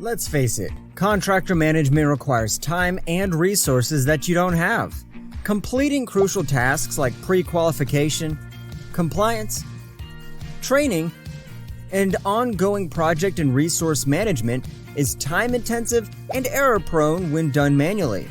Let's face it, contractor management requires time and resources that you don't have. Completing crucial tasks like pre-qualification, compliance, training, and ongoing project and resource management is time-intensive and error-prone when done manually.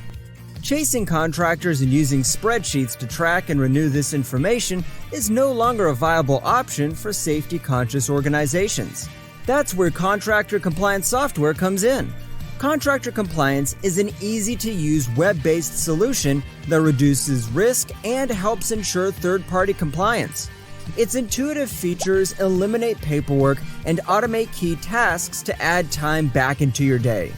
Chasing contractors and using spreadsheets to track and renew this information is no longer a viable option for safety-conscious organizations. That's where Contractor Compliance software comes in. Contractor Compliance is an easy-to-use web-based solution that reduces risk and helps ensure third-party compliance. Its intuitive features eliminate paperwork and automate key tasks to add time back into your day.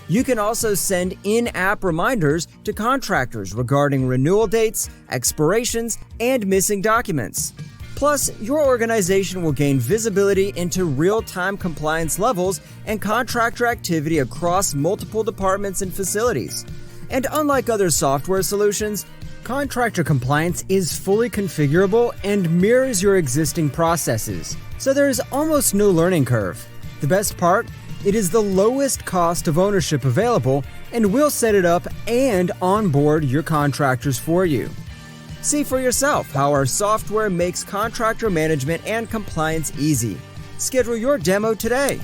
You can also send in-app reminders to contractors regarding renewal dates, expirations, and missing documents. Plus, your organization will gain visibility into real-time compliance levels and contractor activity across multiple departments and facilities. And unlike other software solutions, Contractor Compliance is fully configurable and mirrors your existing processes, so there is almost no learning curve. The best part? It is the lowest cost of ownership available, and we'll set it up and onboard your contractors for you. See for yourself how our software makes contractor management and compliance easy. Schedule your demo today.